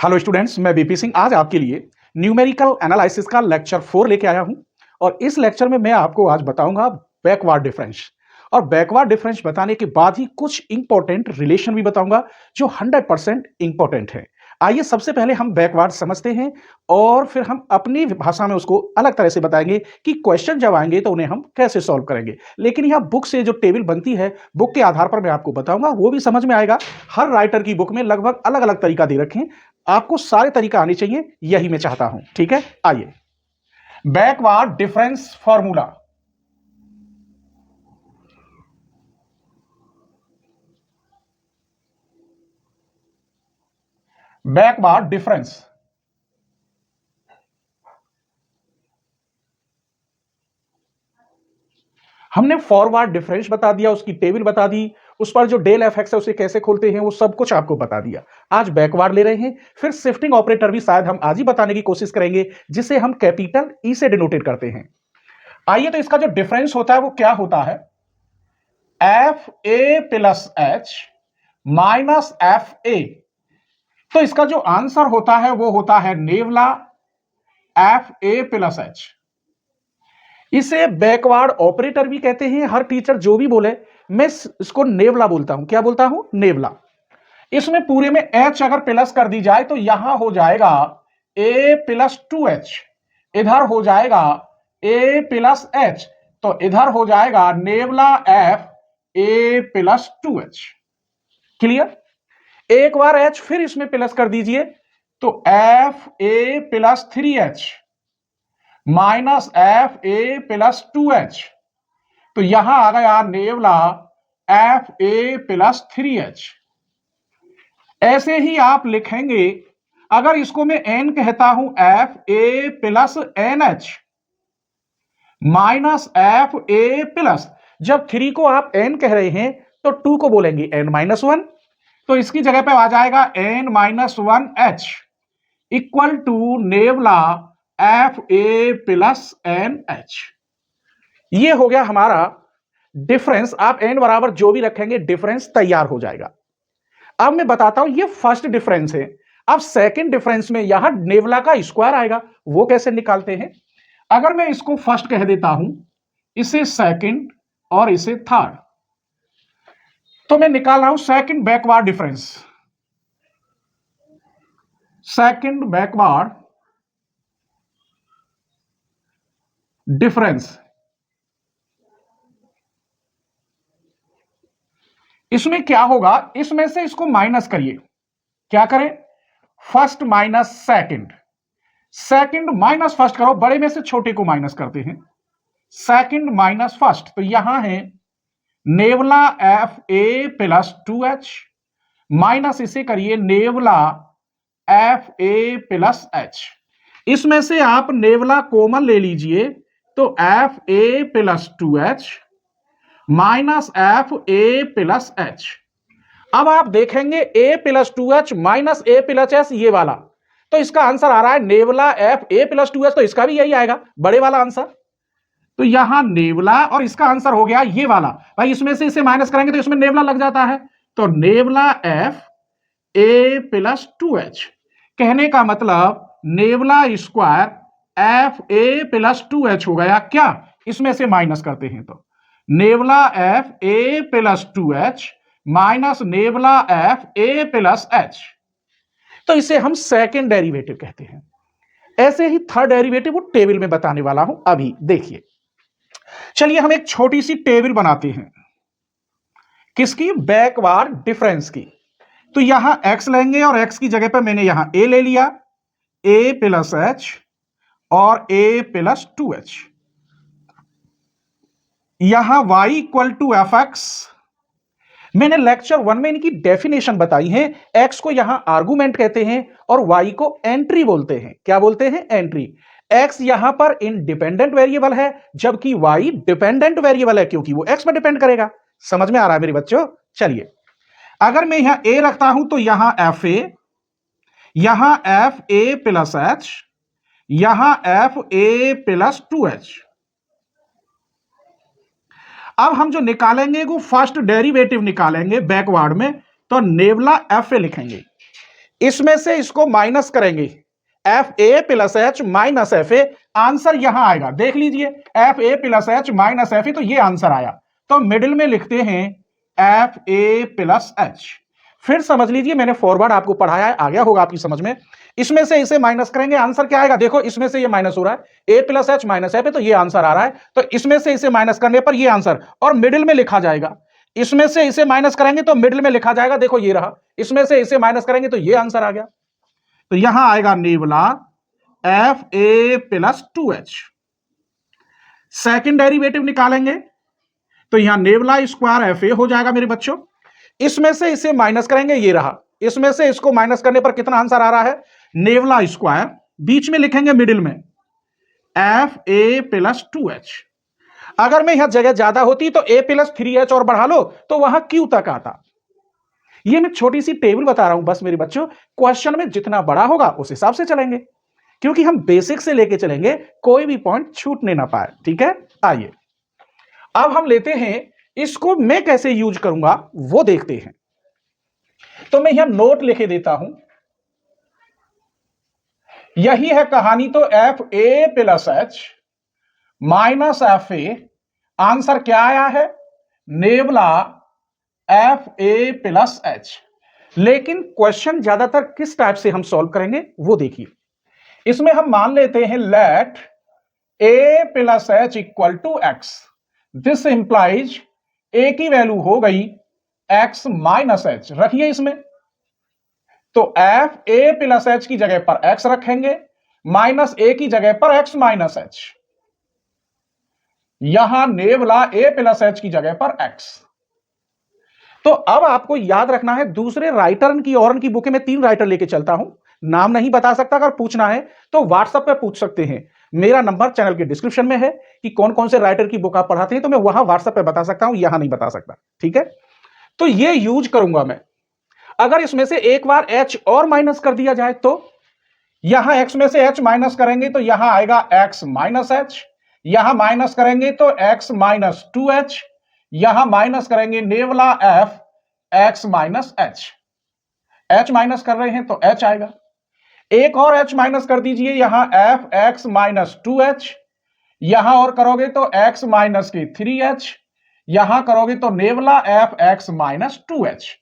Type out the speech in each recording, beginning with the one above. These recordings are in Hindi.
हेलो स्टूडेंट्स, मैं बीपी सिंह आज आपके लिए न्यूमेरिकल एनालिसिस का लेक्चर 4 लेके आया हूं। और इस लेक्चर में मैं आपको आज बताऊंगा बैकवर्ड डिफरेंस। और बैकवर्ड डिफरेंस बताने के बाद ही कुछ इंपॉर्टेंट रिलेशन भी बताऊंगा जो 100% इंपॉर्टेंट है। आइए सबसे पहले हम बैकवर्ड समझते हैं और फिर हम अपनी भाषा में उसको अलग तरह से बताएंगे कि क्वेश्चन जब आएंगे तो उन्हें हम कैसे सॉल्व करेंगे। लेकिन यह बुक से जो टेबल बनती है, बुक के आधार पर मैं आपको बताऊंगा, वो भी समझ में आएगा। हर राइटर की बुक में लगभग अलग अलग तरीका दे रखे हैं, आपको सारे तरीका आने चाहिए, यही मैं चाहता हूं। ठीक है, आइए backward difference formula. Backward difference हमने फॉरवर्ड डिफरेंस बता दिया, उसकी टेबल बता दी, उस पर जो डेल एफ एक्स है उसे कैसे खोलते हैं वो सब कुछ आपको बता दिया। आज बैकवर्ड ले रहे हैं, फिर शिफ्टिंग ऑपरेटर भी शायद हम आज ही बताने की कोशिश करेंगे, जिसे हम कैपिटल ई से डिनोटेड करते हैं। आइए, तो इसका जो डिफरेंस होता है वो क्या होता है? F a plus h minus f ए। तो इसका जो आंसर होता है वो होता है nabla f a plus H. इसे बैकवर्ड ऑपरेटर भी कहते हैं। हर टीचर जो भी बोले, मैं इसको नेवला बोलता हूं। क्या बोलता हूं? नेवला। इसमें पूरे में एच अगर प्लस कर दी जाए तो यहां हो जाएगा ए प्लस 2h, इधर हो जाएगा ए प्लस एच, तो इधर हो जाएगा nabla f a plus 2h। Clear? एक बार एच फिर इसमें प्लस कर दीजिए तो f a plus 3h minus f a plus 2h, तो यहां आ गया नेवला एफ ए प्लस 3h। ऐसे ही आप लिखेंगे, अगर इसको मैं n कहता हूं f a plus n h minus f a plus, जब 3 को आप n कह रहे हैं तो 2 को बोलेंगे n-1, तो इसकी जगह पे आ जाएगा n-1h equal to nabla f a plus n h. ये हो गया हमारा डिफरेंस। आप n बराबर जो भी रखेंगे डिफरेंस तैयार हो जाएगा। अब मैं बताता हूं, ये फर्स्ट डिफरेंस है। अब सेकंड डिफरेंस में यहां नेवला का स्क्वायर आएगा, वो कैसे निकालते हैं? अगर मैं इसको फर्स्ट कह देता हूं, इसे सेकंड और इसे थर्ड, तो मैं निकाल रहा हूं second backward difference. Second backward difference, इसमें क्या होगा? इसमें से इसको माइनस करिए। क्या करें? First minus second, second minus first करो, बड़े में से छोटे को माइनस करते हैं। सेकंड माइनस फर्स्ट, तो यहां है nabla f a plus 2h minus इसे करिए nabla f a plus h. इसमें से आप नेवला कॉमन ले लीजिए तो f a plus 2h minus f a plus h. अब आप देखेंगे a plus 2h minus a plus h, ये वाला, तो इसका आंसर आ रहा है nabla f a plus 2h, तो इसका भी यही आएगा, बड़े वाला आंसर। तो यहां नेवला और इसका आंसर हो गया ये वाला। भाई इसमें से इसे माइनस करेंगे तो इसमें नेवला लग जाता है, तो nabla f a plus 2h। कहने का मतलब nabla square f a plus 2h हो गया। क्या? इसमें से माइनस करते हैं तो nabla f a plus 2h minus nabla f a plus h, तो इसे हम सेकेंड डेरिवेटिव कहते हैं। ऐसे ही थर्ड डेरिवेटिव वो टेबल में बताने वाला हूं, अभी देखिए। चलिए हम एक छोटी सी टेबल बनाते हैं। किसकी? बैकवर्ड डिफरेंस की। तो यहां x लेंगे और x की जगह पर मैंने यहां a ले लिया, a प्लस एच और a प्लस 2h। यहां y equal to f x. मैंने लेक्चर 1 में इनकी डेफिनेशन बताई है। x को यहां आर्गुमेंट कहते हैं और y को एंट्री बोलते हैं। क्या बोलते हैं? एंट्री। x यहां पर इंडिपेंडेंट वेरिएबल है, जबकि y डिपेंडेंट वेरिएबल है, क्योंकि वो x पर डिपेंड करेगा। समझ में आ रहा है मेरे बच्चों? चलिए, अगर मैं यहां a रखता हूं तो यहां एफ ए, यहां एफ ए प्लस एच, यहां एफ ए प्लस 2h। अब हम जो निकालेंगे वो फर्स्ट डेरिवेटिव निकालेंगे बैकवर्ड में, तो नेवला एफ ए लिखेंगे। इसमें से इसको माइनस करेंगे, F a plus h minus f A, answer यहां आएगा। देख लीजिए, F a plus h minus f ए, तो ये आंसर आया। तो मिडिल में लिखते हैं एफ ए प्लस एच। फिर समझ लीजिए, मैंने फॉरवर्ड आपको पढ़ाया है, आ गया होगा आपकी समझ में। इसमें से इसे माइनस करेंगे, आंसर क्या आएगा? देखो, इसमें से ये माइनस हो रहा है, ए प्लस एच माइनस एफ है, तो ये आंसर आ रहा है। तो इसमें से इसे माइनस करने पर ये आंसर, और मिडिल में लिखा जाएगा। इसमें से इसे माइनस करेंगे तो मिडिल में लिखा जाएगा, देखो ये रहा। इसमें से इसे माइनस करेंगे तो ये आंसर आ गया। तो यहां आएगा nabla f a plus 2h। Second derivative निकालेंगे तो यहां नेवला स्क्वायर एफ ए हो जाएगा मेरे बच्चों। इसमें से इसे माइनस करेंगे, ये रहा। इसमें से इसको माइनस करने पर कितना आंसर आ रहा है? नेवला स्क्वायर, बीच में लिखेंगे मिडिल में एफ ए प्लस 2h। अगर मैं यहां जगह ज्यादा होती तो ए प्लस 3h और बढ़ा लो तो वहां क्यू तक आता। ये मैं छोटी सी टेबल बता रहा हूं बस मेरे बच्चों, क्वेश्चन में जितना बड़ा होगा उस हिसाब से चलेंगे, क्योंकि हम बेसिक से लेके चलेंगे, कोई भी पॉइंट छूटने ना पाए। ठीक है, आइए अब हम लेते हैं इसको, मैं कैसे यूज करूंगा वो देखते हैं। तो मैं यहां नोट लिखे देता हूं, यही है कहानी। तो f a plus h minus f A, answer क्या आया है? Nabla f a plus H. लेकिन क्वेश्चन ज्यादातर किस टाइप से हम सॉल्व करेंगे वो देखिए। इसमें हम मान लेते हैं let a plus h equal to x. This implies a की वैल्यू हो गई एक्स माइनस एच, रखिए इसमें। तो एफ ए प्लस एच की जगह पर एक्स रखेंगे, माइनस ए की जगह पर एक्स माइनस एच। यहां नेवला ए प्लस एच की जगह पर एक्स। तो अब आपको याद रखना है, दूसरे राइटर की और की बुक में 3 राइटर लेके चलता हूं, नाम नहीं बता सकता। अगर पूछना है तो व्हाट्सएप पे पूछ सकते हैं, मेरा नंबर चैनल के डिस्क्रिप्शन में है कि कौन कौन से राइटर की बुक आप पढ़ाते हैं, तो मैं वहां व्हाट्सएप पे बता सकता हूं, यहां नहीं बता सकता। ठीक है, तो ये यूज करूंगा मैं। अगर इसमें से एक बार h और माइनस कर दिया जाए तो यहां x में से h माइनस करेंगे तो यहां आएगा x माइनस h, यहां माइनस करेंगे तो x माइनस 2h, यहां माइनस करेंगे नेवला f x minus h। h minus कर रहे हैं तो h आएगा। एक और h माइनस कर दीजिए, यहां f x माइनस 2h, यहां और करोगे तो x माइनस के 3h, यहां करोगे तो नेवला f x माइनस 2h।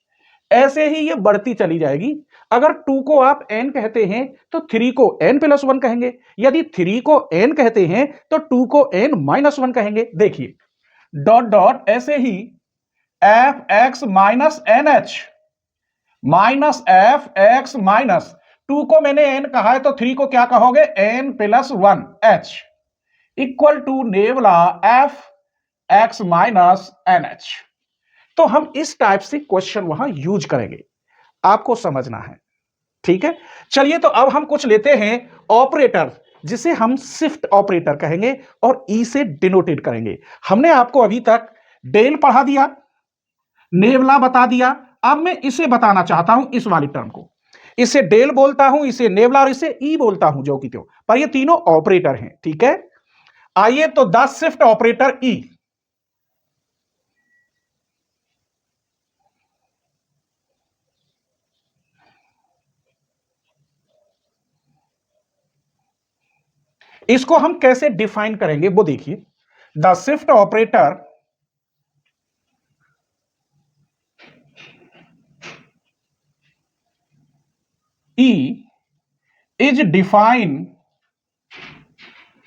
ऐसे ही ये बढ़ती चली जाएगी। अगर 2 को आप n कहते हैं तो 3 को n प्लस 1 कहेंगे, यदि 3 को n कहते हैं तो 2 को n माइनस 1 कहेंगे। देखिए डॉट डॉट, ऐसे ही f x minus n h minus f x minus 2 को मैंने n कहा है तो 3 को क्या कहोगे? n plus 1 h equal to nabla f x minus n h. तो हम इस टाइप से क्वेश्चन वहां यूज करेंगे, आपको समझना है। ठीक है, चलिए तो अब हम कुछ लेते हैं ऑपरेटर, जिसे हम शिफ्ट ऑपरेटर कहेंगे और ई से डिनोटेट करेंगे। हमने आपको अभी तक डेल पढ़ा दिया, नेवला बता दिया, अब मैं इसे बताना चाहता हूं, इस वाली टर्म को। इसे डेल बोलता हूं, इसे नेवला और इसे ई बोलता हूं, जो कि त्यों, पर ये तीनों ऑपरेटर हैं। ठीक है, आइए तो द शिफ्ट ऑपरेटर ई। इसको हम कैसे डिफाइन करेंगे वो देखिए। The shift operator E is define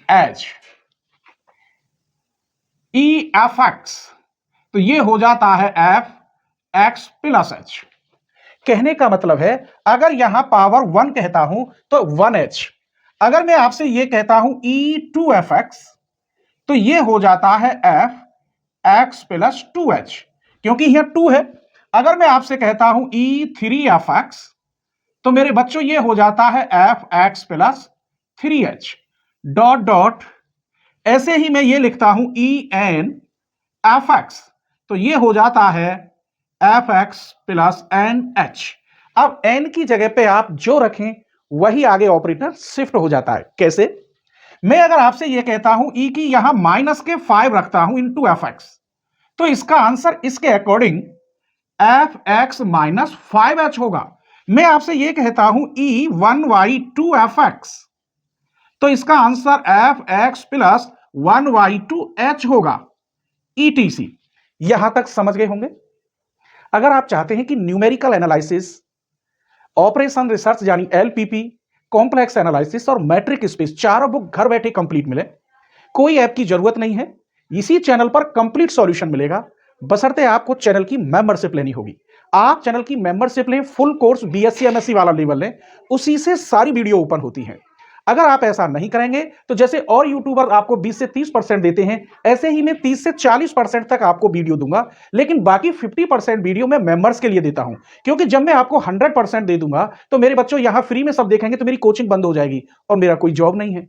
as E f x, तो ये हो जाता है एफ एक्स प्लस एच। कहने का मतलब है, अगर यहां पावर 1 कहता हूं तो 1h, अगर मैं आपसे ये कहता हूं e2fx तो ये हो जाता है एफ एक्स प्लस 2h, क्योंकि यहां 2 है। अगर मैं आपसे कहता हूं e3fx तो मेरे बच्चों ये हो जाता है f x plus 3h dot dot. ऐसे ही मैं ये लिखता हूं en(fx) तो ये हो जाता है f x plus n h. अब n की जगह पे आप जो रखें वही आगे ऑपरेटर शिफ्ट हो जाता है। कैसे? मैं अगर आपसे यह कहता हूं e की यहां माइनस के 5 रखता हूं इंटू एफ एक्स, तो इसका आंसर इसके according F x minus 5h होगा। मैं आपसे यह कहता हूं E1y2fx, तो इसका आंसर fx प्लस 1y2h होगा ETC। यहां तक समझ गए होंगे। अगर आप चाहते हैं कि न्यूमेरिकल एनालिसिस, ऑपरेशन रिसर्च यानी LPP, कॉम्प्लेक्स एनालिसिस और मैट्रिक स्पेस चारों बुक घर बैठे कंप्लीट मिले, कोई ऐप की जरूरत नहीं है, इसी चैनल पर कंप्लीट सॉल्यूशन मिलेगा, बशर्ते आपको चैनल की मेंबरशिप लेनी होगी। आप चैनल की मेंबरशिप लें, फुल कोर्स BSc MSc वाला लेवल लें, उसी से सारी वीडियो ओपन होती हैं। अगर आप ऐसा नहीं करेंगे तो जैसे और यूट्यूबर आपको 20 से 30% देते हैं, ऐसे ही मैं 30 से 40% तक आपको वीडियो दूंगा, लेकिन बाकी 50% वीडियो मैं मेंबर्स के लिए देता हूं, क्योंकि जब मैं आपको 100% दे दूंगा तो मेरे बच्चों यहां फ्री में सब देखेंगे तो मेरी कोचिंग बंद हो जाएगी और मेरा कोई जॉब नहीं है।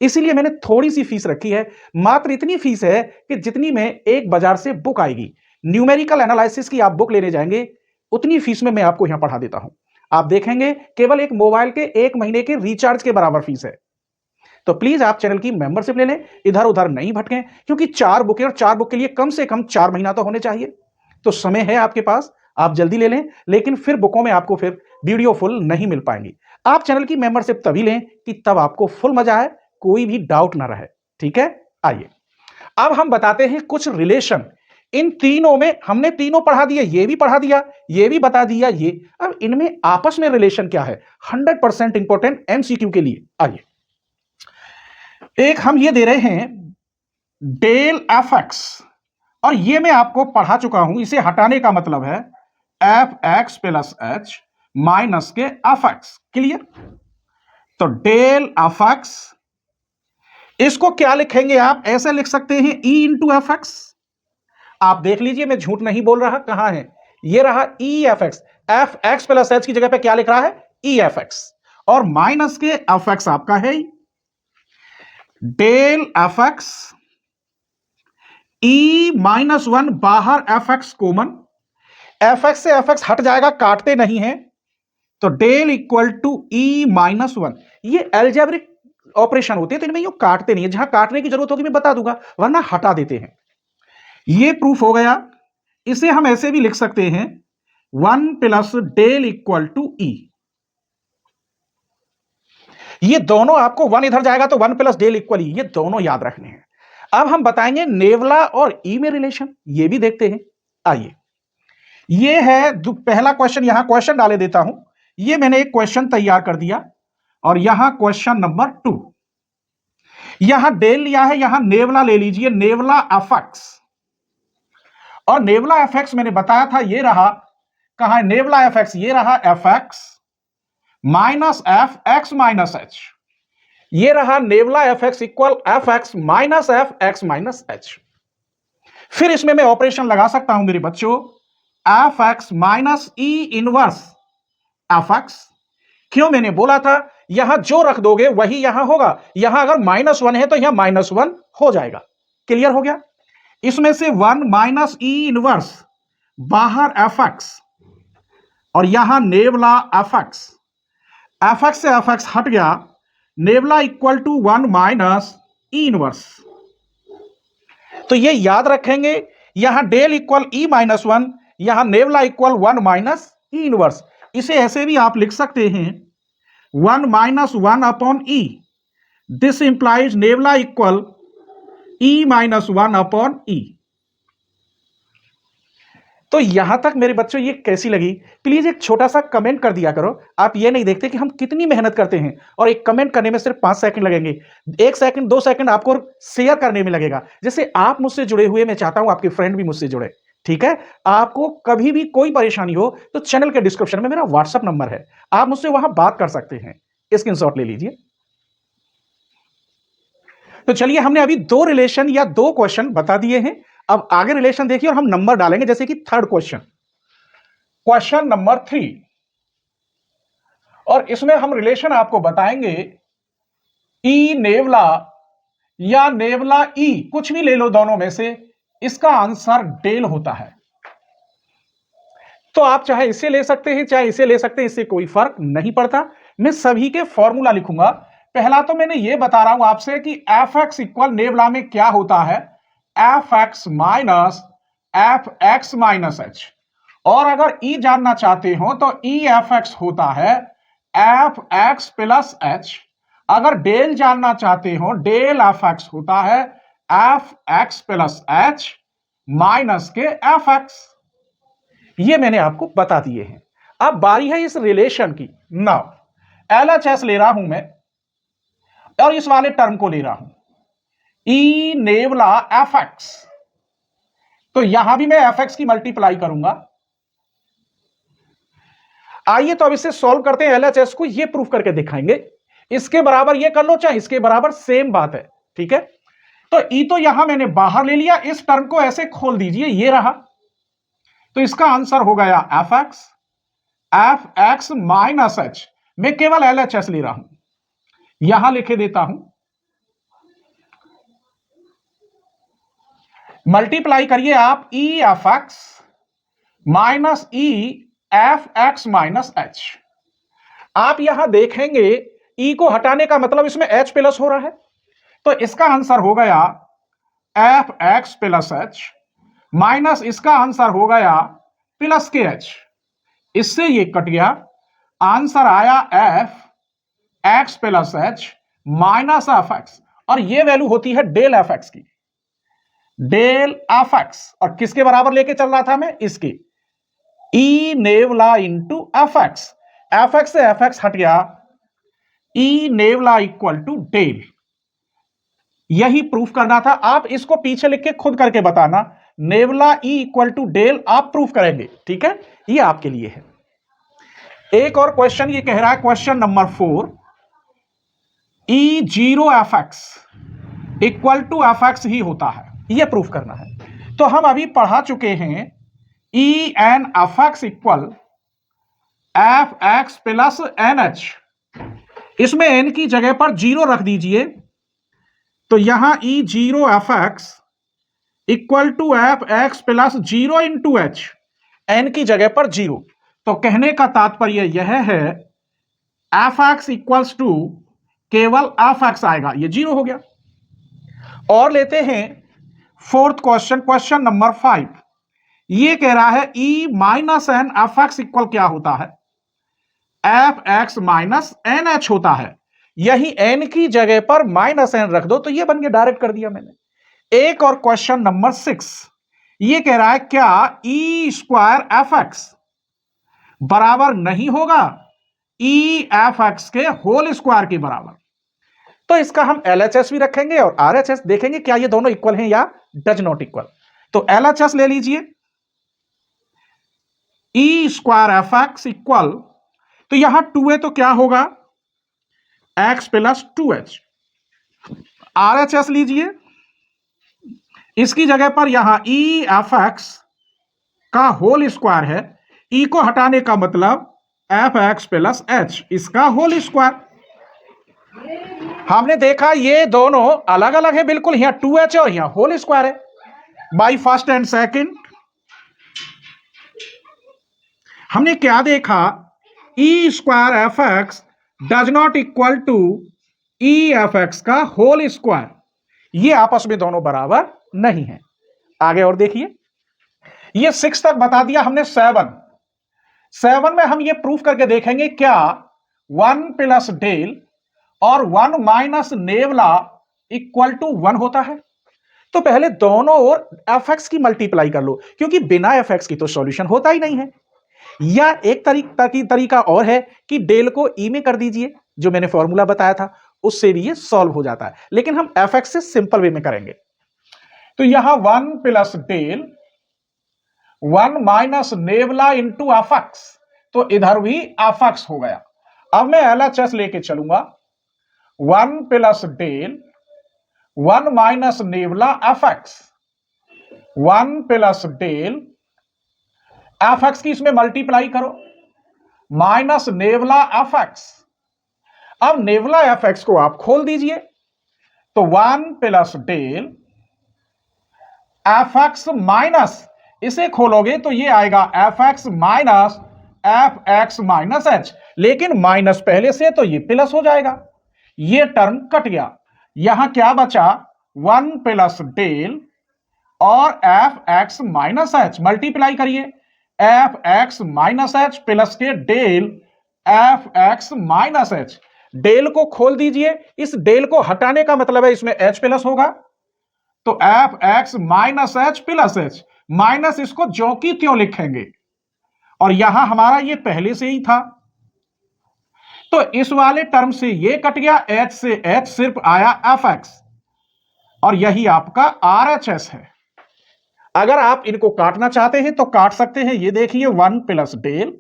इसीलिए मैंने थोड़ी सी फीस रखी है, मात्र इतनी फीस है कि जितनी में एक बाजार से बुक आएगी, न्यूमेरिकल एनालिसिस की आप बुक लेने जाएंगे उतनी फीस में मैं आपको यहां पढ़ा देता हूं। आप देखेंगे केवल एक मोबाइल के 1 महीने के रिचार्ज के बराबर फीस है। तो प्लीज आप चैनल की मेंबरशिप ले लें, इधर उधर नहीं भटकें, क्योंकि 4 बुकें और 4 बुक के लिए कम से कम 4 महीना तो होने चाहिए। तो समय है आपके पास, आप जल्दी ले लें, लेकिन फिर बुकों में आपको फिर वीडियो फुल नहीं मिल पाएंगी। आप चैनल की मेंबरशिप तभी लें कि तब आपको फुल मजा आए, कोई भी डाउट ना रहे। ठीक है, आइए अब हम बताते हैं कुछ रिलेशन। इन तीनों में हमने तीनों पढ़ा दिया, ये भी पढ़ा दिया, ये भी बता दिया ये। अब इनमें आपस में रिलेशन क्या है, 100% इंपॉर्टेंट MCQ के लिए। आइए, एक हम ये दे रहे हैं डेल fx, और ये मैं आपको पढ़ा चुका हूं, इसे हटाने का मतलब है fx प्लस h माइनस के fx। क्लियर? तो डेल fx, इसको क्या लिखेंगे आप, ऐसे लिख सकते हैं E इंटू fx। आप देख लीजिए मैं झूठ नहीं बोल रहा, कहां है, ये रहा EFX, fx प्लस h की जगह पे क्या लिख रहा है, EFX, और माइनस के fx आपका है डेल fx, E -1 बाहर fx कॉमन, fx से fx हट जाएगा, काटते नहीं है, तो डेल इक्वल टू E -1। ये एल्जेब्रिक ऑपरेशन होते हैं तो इनमें यूं काटते नहीं है, जहां काटने की जरूरत होगी मैं बता दूंगा, वरना हटा देते हैं। ये प्रूफ हो गया। इसे हम ऐसे भी लिख सकते हैं 1 plus del equal to E। ये दोनों आपको 1 इधर जाएगा तो 1 प्लस डेल इक्वल E, ये दोनों याद रखने हैं। अब हम बताएंगे नेवला और E में रिलेशन, ये भी देखते हैं। आइए, ये है पहला क्वेश्चन, यहां क्वेश्चन डाले देता हूं। ये मैंने एक क्वेश्चन तैयार कर दिया, और यहां क्वेश्चन नंबर 2, यहां डेल लिया है, यहां नेवला ले लीजिए, नेवला fx, और नेवला fx मैंने बताया था, ये रहा, कहां है नेवला fx, ये रहा fx minus fx minus h, ये रहा नेवला fx equal fx minus fx minus h। फिर इसमें मैं ऑपरेशन लगा सकता हूं मेरे बच्चों, fx minus E inverse fx। क्यों, मैंने बोला था यहां जो रख दोगे वही यहां होगा, यहां अगर -1 है तो यहां -1 हो जाएगा। क्लियर हो गया? इसमें से 1 माइनस E इनवर्स बाहर fx, और यहां नेवला fx, fx से fx हट गया, nabla equal to 1 minus E inverse. तो ये याद रखेंगे, यहां डेल इक्वल E -1, यहां nabla equal 1 minus E inverse. इसे ऐसे भी आप लिख सकते हैं 1 minus 1 upon E, this implies nabla equal E -1 upon E। तो यहां तक मेरे बच्चों ये कैसी लगी, प्लीज एक छोटा सा कमेंट कर दिया करो। आप ये नहीं देखते कि हम कितनी मेहनत करते हैं, और एक कमेंट करने में सिर्फ 5 सेकंड लगेंगे, 1 सेकंड 2 सेकंड आपको शेयर करने में लगेगा। जैसे आप मुझसे जुड़े हुए, मैं चाहता हूं आपके फ्रेंड भी मुझसे जुड़े। ठीक है, आपको कभी भी कोई परेशानी हो तो चैनल के डिस्क्रिप्शन में मेरा व्हाट्सएप नंबर है, आप मुझसे वहां बात कर सकते हैं, स्क्रीनशॉट ले लीजिए। तो चलिए, हमने अभी 2 रिलेशन या 2 क्वेश्चन बता दिए हैं, अब आगे रिलेशन देखिए और हम नंबर डालेंगे, जैसे कि थर्ड क्वेश्चन, क्वेश्चन नंबर 3, और इसमें हम रिलेशन आपको बताएंगे E नेवला या नेवला E, कुछ भी ले लो दोनों में से, इसका आंसर डेल होता है। तो आप चाहे इसे ले सकते हैं चाहे इसे ले सकते हैं, इससे कोई फर्क नहीं पड़ता। मैं सभी के फॉर्मूला लिखूंगा। पहला तो मैंने ये बता रहा हूं आपसे कि fx इक्वल नेवला में क्या होता है, fx minus fx minus h, और अगर ई जानना चाहते हो तो ई एफ एक्स होता है एफ एक्स प्लस एच। अगर डेल जानना चाहते हो डेल एफ एक्स होता है f x plus h minus के एफ एक्स। ये मैंने आपको बता दिए हैं। अब बारी है इस रिलेशन की। नाउ एलएचएस ले रहा हूं मैं और इस वाले टर्म को ले रहा हूं ई नेवला एफ एक्स। तो यहां भी मैं एफ एक्स की मल्टीप्लाई करूंगा। आइए तो अब इसे सॉल्व करते हैं। एलएचएस को ये प्रूफ करके दिखाएंगे। इसके बराबर ये कर लो चाहे इसके बराबर, सेम बात है। ठीक है, तो ई तो यहां मैंने बाहर ले लिया, इस टर्म को ऐसे खोल दीजिए, ये रहा। तो इसका आंसर हो गया एफ एक्स माइनस एच। मैं केवल एलएचएस ले रहा हूं, यहां लिखे देता हूं। मल्टीप्लाई करिए आप ई एफ एक्स माइनस ई एफ एक्स माइनस एच। आप यहां देखेंगे ई को हटाने का मतलब इसमें एच प्लस हो रहा है, तो इसका आंसर हो गया F x plus h minus इसका आंसर हो गया प्लस के एच। इससे ये कट गया, आंसर आया f x plus h minus f x. और ये वैल्यू होती है डेल एफ एक्स की, डेल एफ एक्स। और किसके बराबर लेके चल रहा था मैं, इसके E nabla into f x. F x से एफ एक्स हट गया, E nabla equal to del. यही प्रूफ करना था। आप इसको पीछे लिख के खुद करके बताना, नेवला ई इक्वल टू डेल आप प्रूफ करेंगे। ठीक है, ये आपके लिए है। एक और क्वेश्चन ये कह रहा है, question number 4, E zero f x equal to f x ही होता है, ये प्रूफ करना है। तो हम अभी पढ़ा चुके हैं E n f x equal f x plus n h. इसमें एन की जगह पर जीरो रख दीजिए, तो यहां E zero f x equal to f x plus zero into h, n की जगह पर जीरो। तो कहने का तात्पर्य यह है एफ एक्स इक्वल्स टू केवल एफ एक्स आएगा, ये जीरो हो गया। और लेते हैं फोर्थ क्वेश्चन, क्वेश्चन नंबर 5। ये कह रहा है E minus n f x equal क्या होता है, f x minus n h होता है। यही एन की जगह पर माइनस एन रख दो, तो ये बन के डायरेक्ट कर दिया मैंने। एक और क्वेश्चन नंबर 6, ये कह रहा है क्या ई स्क्वायर एफ एक्स बराबर नहीं होगा ई एफ एक्स के होल स्क्वायर के बराबर। तो इसका हम एलएचएस भी रखेंगे और आरएचएस देखेंगे क्या ये दोनों इक्वल हैं या डज नॉट इक्वल। तो एलएचएस ले लीजिए, ई स्क्वायर एफ एक्स इक्वल, तो यहां 2 तो क्या होगा एक्स प्लस 2h। आरएचएस लीजिए, इसकी जगह पर यहां ई एफ एक्स का होल स्क्वायर है, ई को हटाने का मतलब एफ एक्स प्लस एच, इसका होल स्क्वायर। हमने देखा ये दोनों अलग अलग है बिल्कुल, यहां 2h है और यहां होल स्क्वायर है। बाई फर्स्ट एंड सेकंड हमने क्या देखा, E square f x does not equal to E f x का होल स्क्वायर। ये आपस में दोनों बराबर नहीं है। आगे और देखिए, ये 6 तक बता दिया हमने। 7 में हम ये प्रूफ करके देखेंगे क्या 1 प्लस डेल और 1 माइनस नेवला इक्वल टू 1 होता है। तो पहले दोनों ओर एफ एक्स की मल्टीप्लाई कर लो, क्योंकि बिना एफ एक्स की तो सॉल्यूशन होता ही नहीं है। या एक तरीका और है कि डेल को ई में कर दीजिए, जो मैंने फॉर्मूला बताया था, उससे भी ये सॉल्व हो जाता है। लेकिन हम एफ एक्स से सिंपल वे में करेंगे। तो यहां 1 plus del 1 minus nabla into f x, तो इधर भी एफ एक्स हो गया। अब मैं एलएचएस लेके चलूंगा, 1 plus del 1 minus nabla f x, 1 plus del f x की इसमें मल्टीप्लाई करो माइनस नेवला एफ एक्स। अब नेवला एफ एक्स को आप खोल दीजिए, तो 1 plus del f x minus, इसे खोलोगे तो ये आएगा f x minus f x minus h, लेकिन माइनस पहले से तो ये प्लस हो जाएगा, ये टर्म कट गया। यहां क्या बचा 1 प्लस डेल और f x minus h. Multiply करिए, f x minus h plus के del f x minus h. Del को खोल दीजिए, इस डेल को हटाने का मतलब है इसमें एच प्लस होगा, तो F x minus h plus h, minus इसको ज्यों की त्यों लिखेंगे, और यहां हमारा ये पहले से ही था, तो इस वाले टर्म से ये कट गया, एच से एच सिर्फ आया एफ एक्स, और यही आपका आर एच एस है। अगर आप इनको काटना चाहते हैं तो काट सकते हैं, ये देखिए 1 plus del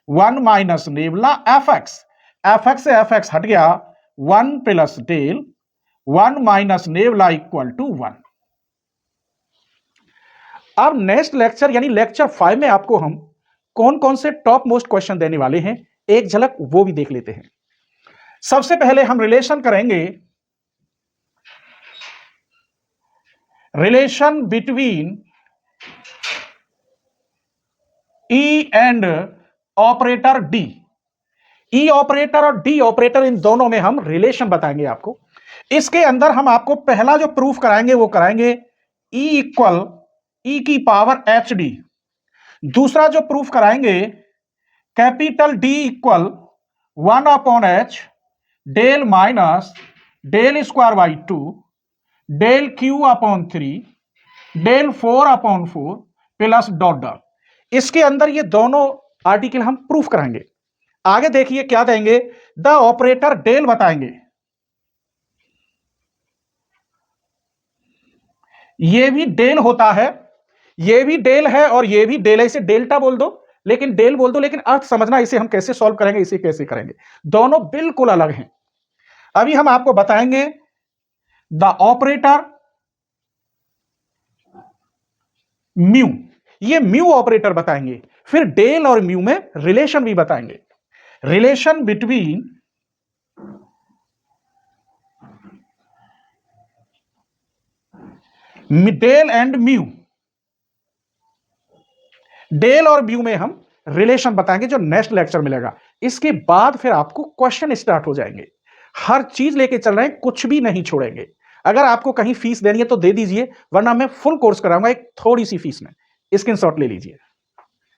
1 minus nabla f x, f x से एफ एक्स हट गया, 1 plus del 1 minus nabla equal to 1। अब नेक्स्ट लेक्चर यानी लेक्चर 5 में आपको हम कौन कौन से टॉप मोस्ट क्वेश्चन देने वाले हैं, एक झलक वो भी देख लेते हैं। सबसे पहले हम रिलेशन करेंगे, relation between E and operator D. E operator और डी ऑपरेटर, इन दोनों में हम रिलेशन बताएंगे आपको। इसके अंदर हम आपको पहला जो प्रूफ कराएंगे वो कराएंगे ई इक्वल ई की पावर एच डी। दूसरा जो प्रूफ कराएंगे capital D equal 1 upon h del minus del square by 2 del cube upon 3 del 4 upon 4 plus dot dot. इसके अंदर ये दोनों आर्टिकल हम प्रूफ कराएंगे। आगे देखिए क्या देंगे, द ऑपरेटर डेल बताएंगे, ये भी डेल होता है, ये भी डेल है और ये भी डेल है, इसे डेल्टा बोल दो, लेकिन डेल बोल दो, लेकिन अर्थ समझना इसे हम कैसे सॉल्व करेंगे, इसे कैसे करेंगे, दोनों बिल्कुल अलग हैं। अभी हम आपको बताएंगे द ऑपरेटर म्यू, ये म्यू ऑपरेटर बताएंगे, फिर डेल और म्यू में रिलेशन भी बताएंगे, relation between del and mu. Del और म्यू में हम रिलेशन बताएंगे जो नेक्स्ट लेक्चर मिलेगा। इसके बाद फिर आपको क्वेश्चन स्टार्ट हो जाएंगे, हर चीज लेके चल रहे हैं, कुछ भी नहीं छोड़ेंगे। अगर आपको कहीं फीस देनी है तो दे दीजिए, वरना मैं फुल कोर्स कराऊंगा एक थोड़ी सी फीस में, स्क्रीनशॉट ले लीजिए।